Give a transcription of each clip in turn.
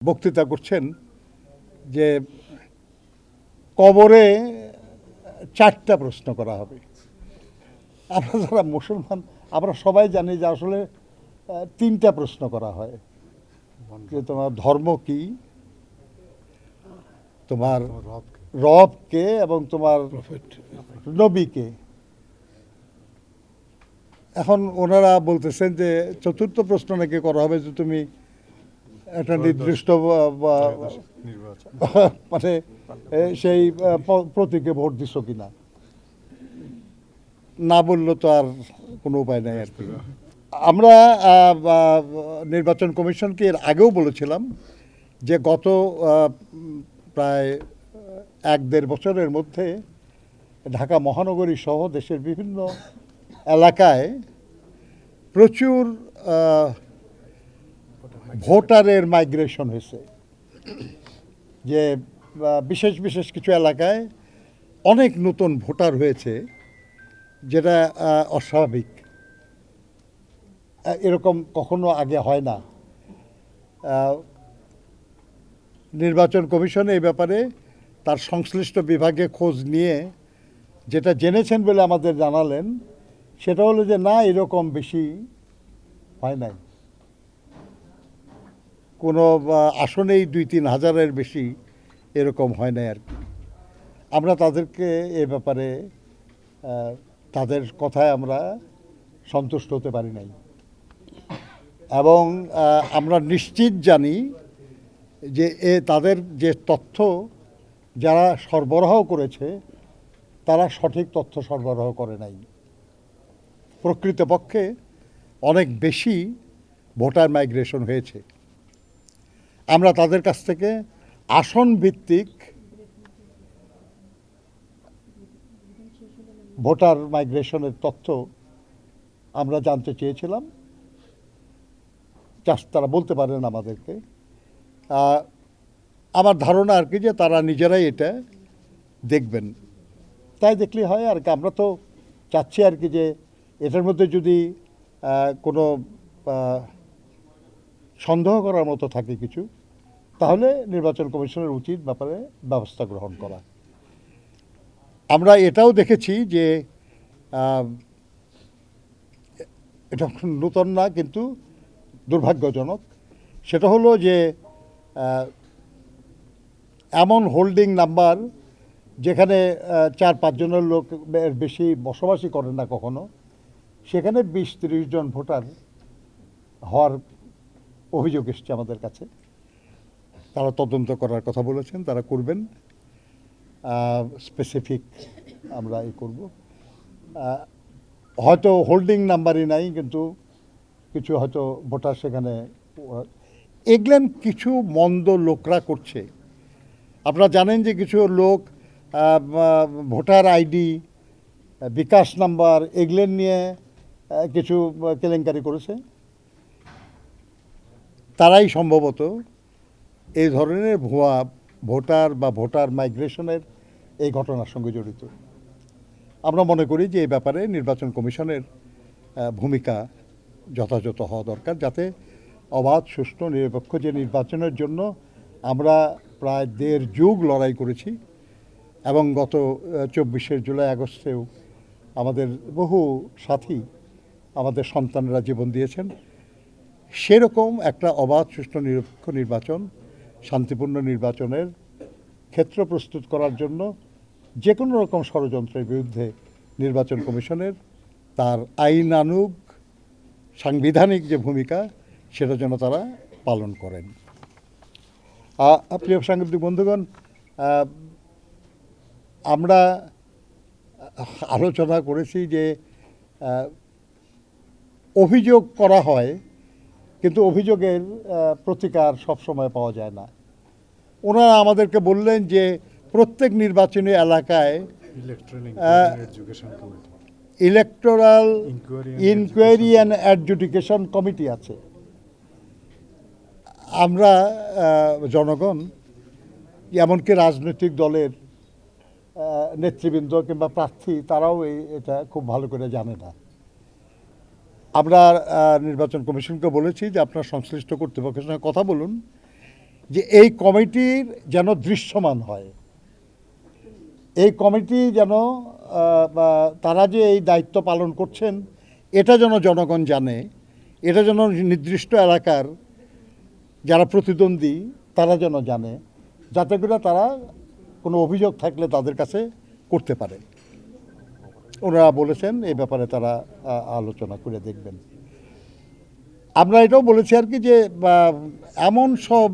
বক্তৃতা করছেন যে কবরে 4টা প্রশ্ন করা হবে। আমরা যারা মুসলমান আমরা সবাই জানি যে আসলে 3টা প্রশ্ন করা হয়, যে তোমার ধর্ম কি, তোমার রব কে এবং তোমার নবী কে। এখন ওনারা বলতেছেন যে 4র্থ প্রশ্ন নাকি করা হবে যে তুমি একটা নির্দিষ্ট মানে সেই প্রতীকে ভোট দিছ কিনা। না বললে তো আর কোনো উপায় নাই আর কি। আমরা নির্বাচন কমিশনকে এর আগেও বলেছিলাম যে গত প্রায় 1-1.5 বছরের মধ্যে ঢাকা মহানগরী সহ দেশের বিভিন্ন এলাকায় প্রচুর ভোটারের মাইগ্রেশন হয়েছে, যে বিশেষ বিশেষ কিছু এলাকায় অনেক নতুন ভোটার হয়েছে, যেটা অস্বাভাবিক। এরকম কখনো আগে হয় না। নির্বাচন কমিশন এই ব্যাপারে তার সংশ্লিষ্ট বিভাগে খোঁজ নিয়ে যেটা জেনেছেন বলে আমাদের জানালেন, সেটা হলো যে না, এরকম বেশি হয় নাই। কোনো আসনেই 2-3 হাজারের বেশি এরকম হয় নাই আর কি। আমরা তাদেরকে এ ব্যাপারে তাদের কথায় আমরা সন্তুষ্ট হতে পারি নাই, এবং আমরা নিশ্চিত জানি যে তাদের যে তথ্য যারা সরবরাহ করেছে তারা সঠিক তথ্য সরবরাহ করে নাই। প্রকৃতপক্ষে অনেক বেশি ভোটার মাইগ্রেশন হয়েছে। আমরা তাদের কাছ থেকে আসন ভিত্তিক ভোটার মাইগ্রেশনের তথ্য আমরা জানতে চেয়েছিলাম, তারা বলতে পারেন আমাদেরকে। আমার ধারণা আর কি যে তারা নিজেরাই এটা দেখবেন, তাই দেখলেই হয় আর কি। আমরা তো চাচ্ছি আর কি যে এটার মধ্যে যদি কোনো সন্দেহ করার মতো থাকে কিছু, তাহলে নির্বাচন কমিশনের উচিত ব্যাপারে ব্যবস্থা গ্রহণ করা। আমরা এটাও দেখেছি যে এটা নতুন না, কিন্তু দুর্ভাগ্যজনক। সেটা হলো যে এমন হোল্ডিং নাম্বার যেখানে 4-5 জনের লোক বেশি বসবাসই করেন না কখনো, সেখানে 20-30 জন ভোটার হওয়ার অভিযোগ এসছে আমাদের কাছে। তারা তদন্ত করার কথা বলেছেন, তারা করবেন, স্পেসিফিক আমরা করব। হয়তো হোল্ডিং নাম্বারই নাই, কিন্তু কিছু হয়তো ভোটার সেখানে। এগুলেন কিছু মন্দ লোকরা করছে। আপনারা জানেন যে কিছু লোক ভোটার আইডি, বিকাশ নাম্বার এগুলেন নিয়ে কিছু কেলেঙ্কারি করেছে। তারাই সম্ভবত এই ধরনের ভুয়া ভোটার বা ভোটার মাইগ্রেশনের এই ঘটনার সঙ্গে জড়িত। আমরা মনে করি যে এই ব্যাপারে নির্বাচন কমিশনের ভূমিকা যথাযথ হওয়া দরকার, যাতে অবাধ, সুষ্ঠু, নিরপেক্ষ যে নির্বাচনের জন্য আমরা প্রায় 1.5 যুগ লড়াই করেছি, এবং গত 24 জুলাই আগস্টেও আমাদের বহু সাথী, আমাদের সন্তানরা জীবন দিয়েছেন, সেরকম একটা অবাধ, সুষ্ঠু, নিরপেক্ষ নির্বাচন, শান্তিপূর্ণ নির্বাচনের ক্ষেত্র প্রস্তুত করার জন্য যে কোনো রকম ষড়যন্ত্রের বিরুদ্ধে নির্বাচন কমিশনের তার আইনানুগ সাংবিধানিক যে ভূমিকা, সেটা যেন তারা পালন করেন। প্রিয় সাংবাদিক বন্ধুগণ, আমরা আলোচনা করেছি যে অভিযোগ করা হয়, কিন্তু অভিযোগের প্রতিকার সবসময় পাওয়া যায় না। ওনারা আমাদেরকে বললেন যে প্রত্যেক নির্বাচনী এলাকায় electoral inquiry and adjudication committee আছে। আমরা জনগণ, এমনকি রাজনৈতিক দলের নেতৃবৃন্দ কিংবা প্রার্থী, তারাও এটা খুব ভালো করে জানে না। আমরা নির্বাচন কমিশনকে বলেছি যে আপনার সংশ্লিষ্ট কর্তৃপক্ষের সঙ্গে কথা বলুন, যে এই কমিটির যেন দৃশ্যমান হয়, এই কমিটি যেন তারা যে এই দায়িত্ব পালন করছেন এটা যেন জনগণ জানে, এটা যেন নির্দিষ্ট এলাকার যারা প্রতিদ্বন্দ্বী তারা যেন জানে, যাতে করে তারা কোনো অভিযোগ থাকলে তাদের কাছে করতে পারে। ওনারা বলেছেন এই ব্যাপারে তারা আলোচনা করে দেখবেন। আমরা এটাও বলেছি আর কি যে এমন সব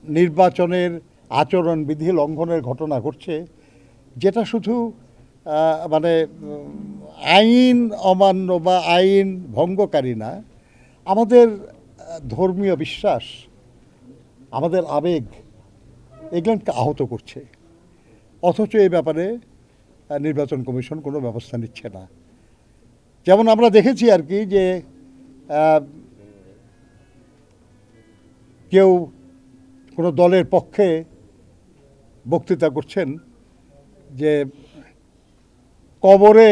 নির্বাচনের আচরণবিধি লঙ্ঘনের ঘটনা ঘটছে যেটা শুধু মানে আইন অমান্য বা আইন ভঙ্গকারী না, আমাদের ধর্মীয় বিশ্বাস, আমাদের আবেগ এগুলোকে আহত করছে। অথচ এই ব্যাপারে নির্বাচন কমিশন কোনো ব্যবস্থা নিচ্ছে না। যেমন আমরা দেখেছি আর কি যে কেউ কোনো দলের পক্ষে বক্তৃতা করছেন যে কবরে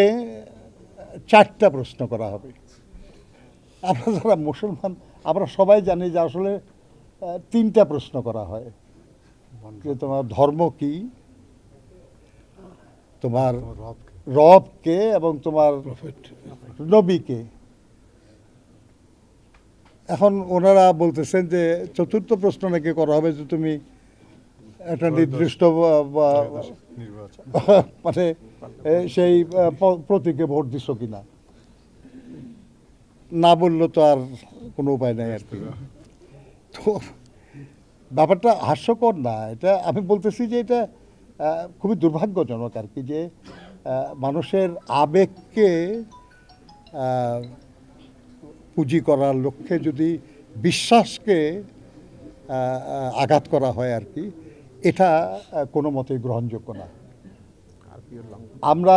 4টা প্রশ্ন করা হবে। আমরা যারা মুসলমান আমরা সবাই জানি যে আসলে 3টা প্রশ্ন করা হয়, যে তোমার ধর্ম কি, তোমার রব কে এবং তোমার নবী কে। এখন ওনারা বলতেছেন যে 4র্থ প্রশ্ন নাকি করা হবে যে তুমি একটা নির্দিষ্ট মানে সেই প্রতীকে ভোট দিচ্ছ কিনা। না বললে তো আর কোনো উপায় নাই আর কি। তো ব্যাপারটা হাস্যকর না, এটা আমি বলতেছি যে এটা খুবই দুর্ভাগ্যজনক আর কি, যে মানুষের আবেগকে পুঁজি করার লক্ষ্যে যদি বিশ্বাসকে আঘাত করা হয় আর কি, এটা কোনো মতেই গ্রহণযোগ্য না। আমরা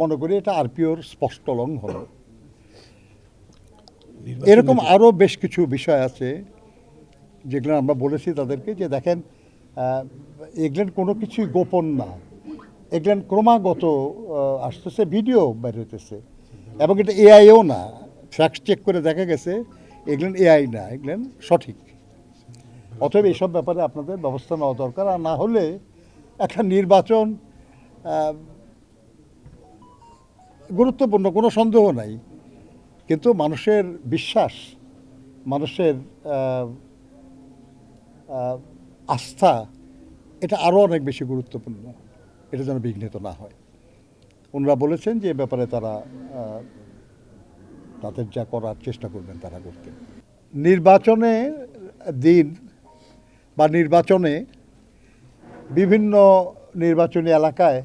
মনে করি এটা আরপিওর স্পষ্ট লঙ্ঘন। এরকম আরও বেশ কিছু বিষয় আছে যেগুলো আমরা বলেছি তাদেরকে যে দেখেন এগুলো কোনো কিছুই গোপন না, এগুলো ক্রমাগত আসতেছে, ভিডিও বের হইতেছে, এবং এটা এআইও না, ফ্যাক্ট চেক করে দেখা গেছে এগুলো এআই না, এগুলো সঠিক। অতএব এইসব ব্যাপারে আপনাদের ব্যবস্থা নেওয়া দরকার। আর না হলে একটা নির্বাচন গুরুত্বপূর্ণ, কোনো সন্দেহ নাই, কিন্তু মানুষের বিশ্বাস, মানুষের আস্থা, এটা আরও অনেক বেশি গুরুত্বপূর্ণ, এটা যেন বিঘ্নিত না হয়। ওনারা বলেছেন যে এ ব্যাপারে তারা তাদের যা করার চেষ্টা করবেন তারা করতে। নির্বাচনের দিন বা নির্বাচনে বিভিন্ন নির্বাচনী এলাকায়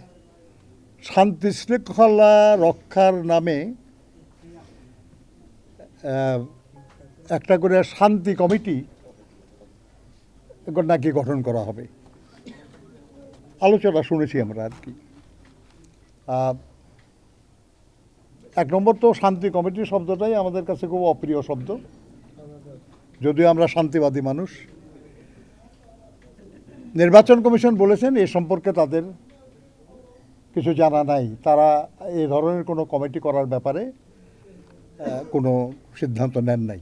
শান্তি শৃঙ্খলা রক্ষার নামে একটা করে শান্তি কমিটি নাকি গঠন করা হবে, আলোচনা শুনেছি আমরা আর কি। 1 নম্বর তো শান্তি কমিটি শব্দটাই আমাদের কাছে খুব অপ্রিয় শব্দ, যদিও আমরা শান্তিবাদী মানুষ। নির্বাচন কমিশন বলেছেন এ সম্পর্কে তাদের কিছু জানা নাই, তারা এই ধরনের কোনো কমিটি করার ব্যাপারে কোনো সিদ্ধান্ত নেন নাই।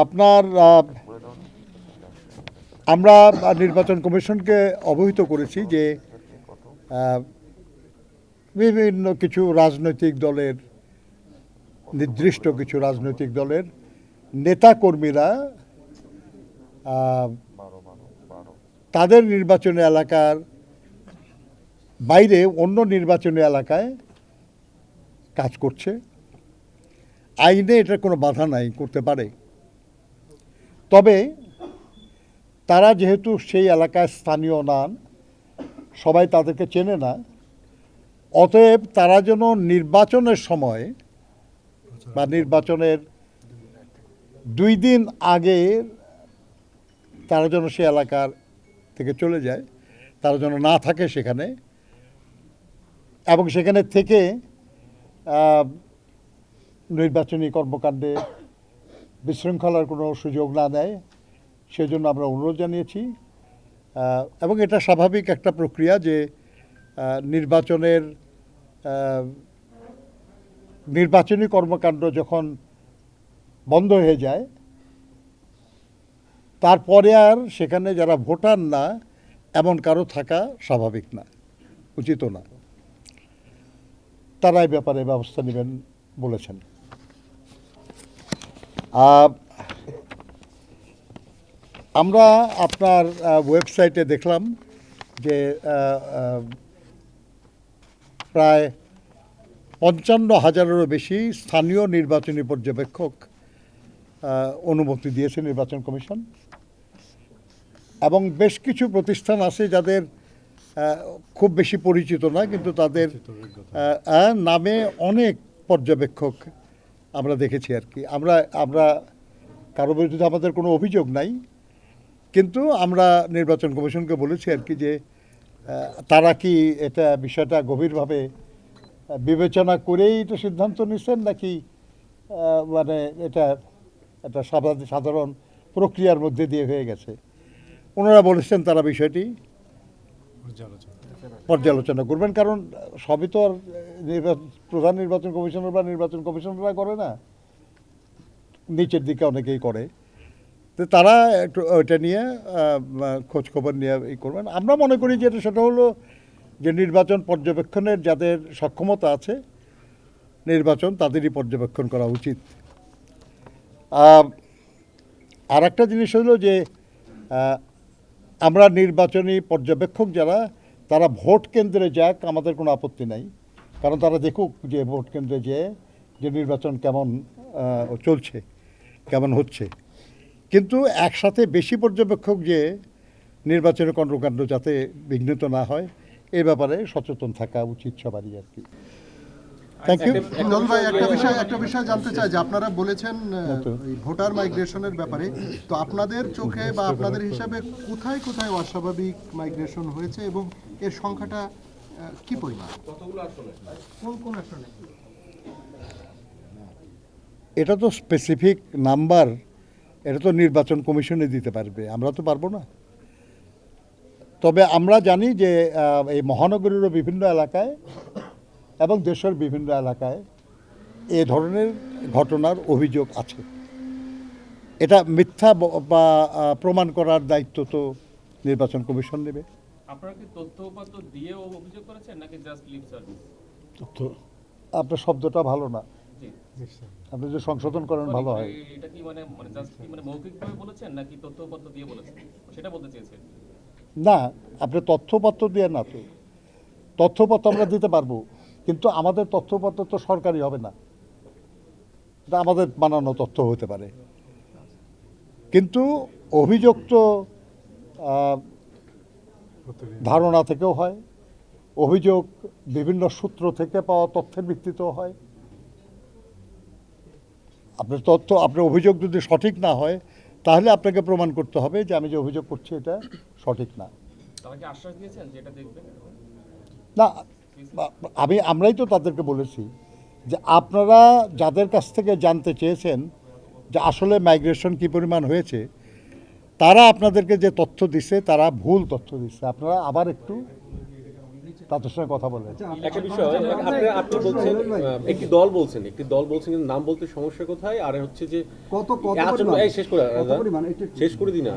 আপনার আমরা নির্বাচন কমিশনকে অবহিত করেছি যে বিভিন্ন কিছু রাজনৈতিক দলের, নির্দিষ্ট কিছু রাজনৈতিক দলের নেতাকর্মীরা তাদের নির্বাচনী এলাকার বাইরে অন্য নির্বাচনী এলাকায় কাজ করছে। আইনে এটার কোনো বাধা নাই, করতে পারে, তবে তারা যেহেতু সেই এলাকায় স্থানীয় নন, সবাই তাদেরকে চেনে না, অতএব তারা যেন নির্বাচনের সময় বা নির্বাচনের 2 দিন আগে তারা যেন সে এলাকার থেকে চলে যায়, তারা যেন না থাকে সেখানে, এবং সেখানে থেকে নির্বাচনী কর্মকাণ্ডে বিশৃঙ্খলার কোনো সুযোগ না দেয়, সেজন্য আমরা অনুরোধ জানিয়েছি। এবং এটা স্বাভাবিক একটা প্রক্রিয়া যে নির্বাচনী কর্মকাণ্ড যখন বন্ধ হয়ে যায়, তারপরে আর সেখানে যারা ভোটার না এমন কারো থাকা স্বাভাবিক না, উচিত না। তারা এই ব্যাপারে ব্যবস্থা নেবেন বলেছেন। আমরা আপনার ওয়েবসাইটে দেখলাম যে প্রায় 55,000-এরও বেশি স্থানীয় নির্বাচনী পর্যবেক্ষক অনুমতি দিয়েছে নির্বাচন কমিশন, এবং বেশ কিছু প্রতিষ্ঠান আছে যাদের খুব বেশি পরিচিত না, কিন্তু তাদের নামে অনেক পর্যবেক্ষক আমরা দেখেছি আর কি। আমরা কারো বিরুদ্ধে আমাদের কোনো অভিযোগ নাই, কিন্তু আমরা নির্বাচন কমিশনকে বলেছি আর কি যে তারা কি এটা বিষয়টা গভীরভাবে বিবেচনা করেই এটা সিদ্ধান্ত নিচ্ছেন, নাকি মানে এটা একটা সাধারণ প্রক্রিয়ার মধ্যে দিয়ে হয়ে গেছে। ওনারা বলেছেন তারা বিষয়টি পর্যালোচনা করবেন, কারণ সবই তো আর প্রধান নির্বাচন কমিশনার বা নির্বাচন কমিশনাররা করে না, নিচের দিকে অনেকেই করে। তো তারা একটু ওইটা নিয়ে খোঁজখবর নিয়ে করবেন। আমরা মনে করি যে সেটা হলো যে নির্বাচন পর্যবেক্ষণের যাদের সক্ষমতা আছে নির্বাচন তাদেরই পর্যবেক্ষণ করা উচিত। আর একটা জিনিস হলো যে আমরা নির্বাচনী পর্যবেক্ষক যারা, তারা ভোট কেন্দ্রে যাক, আমাদের কোনো আপত্তি নাই, কারণ তারা দেখুক যে ভোট কেন্দ্রে যে নির্বাচন কেমন চলছে, কেমন হচ্ছে। কিন্তু একসাথে বেশি পর্যবেক্ষক যে নির্বাচনের কর্মকাণ্ড যাতে বিঘ্নিত না হয় এ ব্যাপারে সচেতন থাকা উচিত সবারই আর কি। Thank you. হিন্দল ভাই, একটা বিষয় জানতে চাই যে আপনারা বলেছেন ভোটার মাইগ্রেশনের ব্যাপারে, তো আপনাদের চোখে বা আপনাদের হিসাবে কোথায় কোথায় অস্বাভাবিক মাইগ্রেশন হয়েছে এবং এর সংখ্যাটা কি পরিমাণ, কোন কোন আসনে? এটা তো স্পেসিফিক নাম্বার, এটা তো নির্বাচন কমিশনে দিতে পারবে, আমরা তো পারবো না। তবে আমরা জানি যে এই মহানগরীরও বিভিন্ন এলাকায় এবং দেশের বিভিন্ন এলাকায় এ ধরনের ঘটনার অভিযোগ আছে। এটা মিথ্যা বা প্রমাণ করার দায়িত্ব তো নির্বাচন কমিশন নেবে। আপনারা কি তথ্য উপাত্ত দিয়ে অভিযোগ করেছেন নাকি জাস্ট লিপ সার্ভিস? আপনার শব্দটা ভালো না, জি আপনি যে সংশোধন করেন ভালো হয়। এটা কি মানে জাস্ট কি মানে মৌখিকভাবে বলেছেন নাকি তথ্য উপাত্ত দিয়ে বলেছেন, সেটা বলতে চেয়েছেন? না, আপনি তথ্যপত্র দিয়ে না, তো তথ্যপত্র আমরা দিতে পারবো, কিন্তু আমাদের তথ্যপত্র তো সরকারি হবে না, এটা আমাদের বানানো তথ্য হতে পারে। কিন্তু অভিযোগ তো ধারণা থেকেও হয়, অভিযোগ বিভিন্ন সূত্র থেকে পাওয়া তথ্যের ভিত্তিতেও হয়। আপনার অভিযোগ যদি সঠিক না হয় তাহলে আপনাকে প্রমাণ করতে হবে যে আমি যে অভিযোগ করছি এটা সঠিক না। তারা কি আশ্বাস দিয়েছেন যে এটা দেখবেন? না, আমরাই তো তাদেরকে বলেছি যে আপনারা যাদের কাছ থেকে জানতে চেয়েছেন যে আসলে মাইগ্রেশন কী পরিমাণ হয়েছে, তারা আপনাদেরকে যে তথ্য দিছে তারা ভুল তথ্য দিচ্ছে। আপনারা আবার একটু তাদের সঙ্গে কথা বলেন। একটা বিষয়, আপনি বলছেন একটি দল বলছেন কিন্তু নাম বলতে সমস্যা কোথায়? আর হচ্ছে যে শেষ করে দিন না,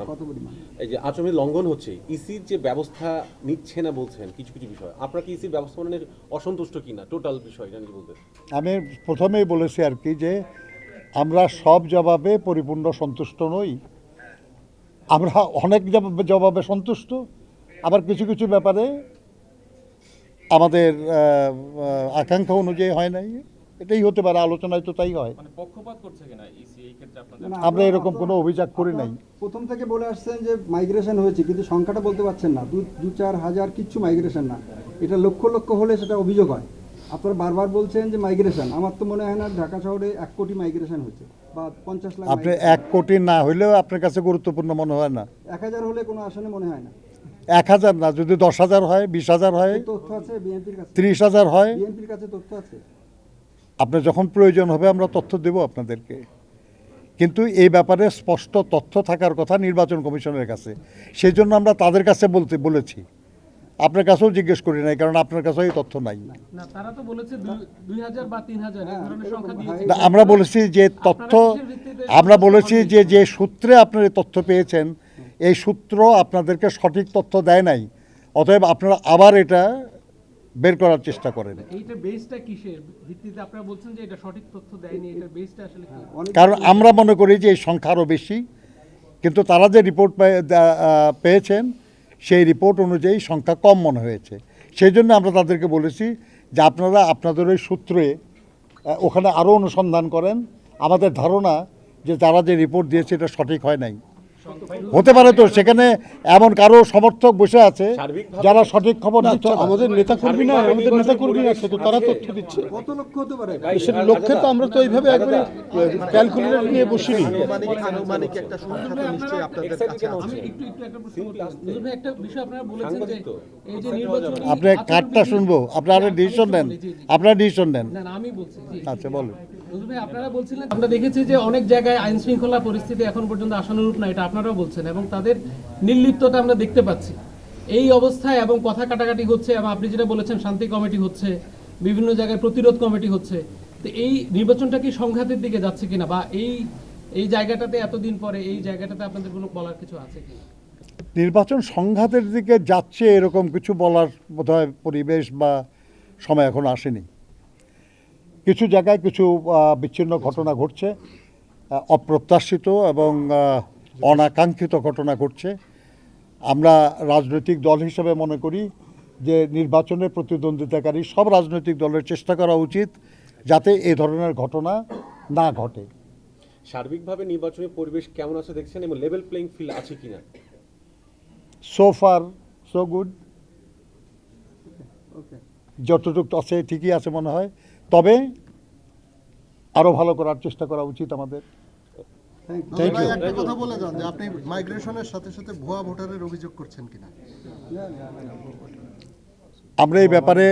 এই যে আচরণ লঙ্ঘন হচ্ছে, ইসির যে ব্যবস্থা নিচ্ছে না বলছেন কিছু কিছু বিষয়, আপনারা কি ইসির ব্যবস্থাপনার অসন্তুষ্ট কিনা টোটাল বিষয় জানি বলতে? আমি প্রথমেই বলেছি আর কি যে আমরা সব জবাবে পরিপূর্ণ সন্তুষ্ট নই। আমরা অনেক জবাবে সন্তুষ্ট, আবার কিছু কিছু ব্যাপারে আমাদের আকাঙ্ক্ষা অনুযায়ী হয় নাই, এটাই হতে পারে। আলোচনায় তো তাই হয়। মানে পক্ষপাত করছে কিনা ইসি এই ক্ষেত্রে আপনাদের? আমরা এরকম কোনো অভিযোগ করি নাই। প্রথম থেকে বলে আসছেন যে মাইগ্রেশন হয়েছে, কিন্তু সংখ্যাটা বলতে পারছেন না। 2-4 হাজার কিচ্ছু মাইগ্রেশন না, এটা লক্ষ লক্ষ হলে সেটা অভিযোগ হয়। আপনারা বারবার বলছেন যে মাইগ্রেশন, আমার তো মনে হয় না ঢাকা শহরে 1 কোটি মাইগ্রেশন হয়েছে বা 50 লাখ। আপনি 1 কোটি না হইলেও আপনার কাছে গুরুত্বপূর্ণ মনে হয় না? 1000 হলে কোনো আসনে মনে হয় না। 1000 না, যদি 10,000 হয়, 20,000 হয়, তথ্য আছে বিএনপির কাছে, 30,000 হয়, বিএনপির কাছে তথ্য আছে। আপনার যখন প্রয়োজন হবে আমরা তথ্য দেব আপনাদেরকে, কিন্তু এই ব্যাপারে স্পষ্ট তথ্য থাকার কথা নির্বাচন কমিশনের কাছে। সেই জন্য আমরা তাদের কাছে বলেছি, আপনার কাছেও জিজ্ঞেস করি নাই, কারণ আপনার কাছেও এই তথ্য নাই। না, তারা তো বলেছে 2000 বা 3000 এই ধরনের সংখ্যা দিয়েছে। আমরা বলেছি যে তথ্য আপনারা কিসের ভিত্তিতে আমরা বলেছি যে যে সূত্রে আপনারা এই তথ্য পেয়েছেন এই সূত্র আপনাদেরকে সঠিক তথ্য দেয় নাই, অতএব আপনারা আবার এটা বের করার চেষ্টা করেন। এইটার বেসটা কিসের ভিত্তিতে আপনারা বলছেন যে এটা সঠিক তথ্য দেয়নি, এটার বেসটা আসলে কি? কারণ আমরা মনে করি যে এই সংখ্যা আরও বেশি, কিন্তু তারা যে রিপোর্ট পেয়েছেন সেই রিপোর্ট অনুযায়ী সংখ্যা কম মনে হয়েছে। সেই জন্য আমরা তাদেরকে বলেছি যে আপনারা আপনাদের ওই সূত্রে ওখানে আরও অনুসন্ধান করেন। আমাদের ধারণা যে তারা যে রিপোর্ট দিয়েছে এটা সঠিক হয় নাই। হতে পারে তো সেখানে এমন কারো সমর্থক বসে আছে যারা সঠিক খবর দিচ্ছে না। আমাদের নেতা কর্মী না, আমাদের নেতা কর্মী আছে তো তারা তথ্য দিচ্ছে। কত লক্ষ হতে পারে? সেটা লক্ষ্যে তো আমরা তো এইভাবে একবারে ক্যালকুলেটর নিয়ে বসিনি। আনুমানিক একটা সংখ্যা তো নিশ্চয়ই আপনাদের কাছে আছে। আমি একটু একটা প্রশ্ন করতে চাই। নজরুল ভাই, একটা বিষয় আপনারা বলেছেন যে এই যে নির্বাচনী আপনি কার্ডটা শুনবো, আপনারা ডিসিশন নেন, আপনারা ডিসিশন নেন। না না, আমি বলছি জি। আচ্ছা বলুন। নজরুল ভাই, আপনারা বলছিলেন আমরা দেখেছি যে অনেক জায়গায় আইন শৃঙ্খলা পরিস্থিতি এখন পর্যন্ত আশানুরূপ না, এটা আপনারাও বলছেন, এবং তাদের নির্লিপ্ততা আমরা দেখতে পাচ্ছি। এই অবস্থায় এবং কথা কাটাকাটি হচ্ছে, এবং আপনি যেটা বলেছেন শান্তি কমিটি হচ্ছে, বিভিন্ন জায়গায় প্রতিরোধ কমিটি হচ্ছে, তো এই নির্বাচনটা কি সংঘাতের দিকে যাচ্ছে কিনা, বা এই জায়গাটাতে এতদিন পরে এই জায়গাটাতে আপনাদের কোনো বলার কিছু আছে কিনা? নির্বাচন সংঘাতের দিকে যাচ্ছে এরকম কিছু বলার বোধহয় পরিবেশ বা সময় এখন আসেনি। কিছু জায়গায় কিছু বিচ্ছিন্ন ঘটনা ঘটছে, অপ্রত্যাশিত এবং অনাকাঙ্ক্ষিত ঘটনা ঘটছে। আমরা রাজনৈতিক দল হিসেবে মনে করি যে নির্বাচনে প্রতিদ্বন্দ্বিতাকারী সব রাজনৈতিক দলের চেষ্টা করা উচিত যাতে এই ধরনের ঘটনা না ঘটে। সার্বিকভাবে নির্বাচনী পরিবেশ কেমন আছে দেখছেন এবং লেভেল প্লেইং ফিল্ড আছে কিনা? সো ফার সো গুড, ওকে, যতটুকু আছে ঠিকই আছে মনে হয়, তবে আরও ভালো করার চেষ্টা করা উচিত আমাদের। নজরুল ভাই, একটা কথা বলে যান যে আপনি মাইগ্রেশনের সাথে সাথে ভুয়া ভোটারের অভিযোগ করছেন কিনা? আমরা এই ব্যাপারে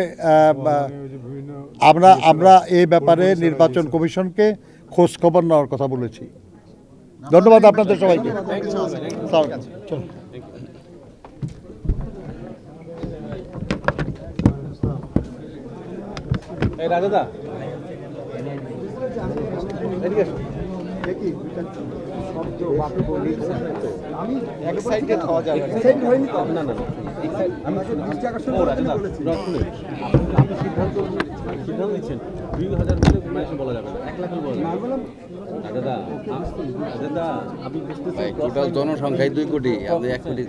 আমরা এই ব্যাপারে নির্বাচন কমিশনকে খোঁজ খবর নেওয়ার কথা বলেছি। ধন্যবাদ আপনাদের সবাইকে। চলো। এই রাজাদা এদিকে আসো। আমি এক্সাইটেড হওয়া যাবে না। এক্সাইটেড হইনি তো। না না না, আমি দৃষ্টি আকর্ষণ ও করার রাজাদা জন্য বলেছি। শুনুন, আপনি সিদ্ধান্ত নিচ্ছেন 2000 বলে মানুষে বলা যাবে না, 1 লাখ বলা যাবে না বললাম, রাজাদা। রাজাদা আপনি বুঝতেছেন টোটাল জনসংখ্যায় 2 কোটি, আমাদের 1 কোটি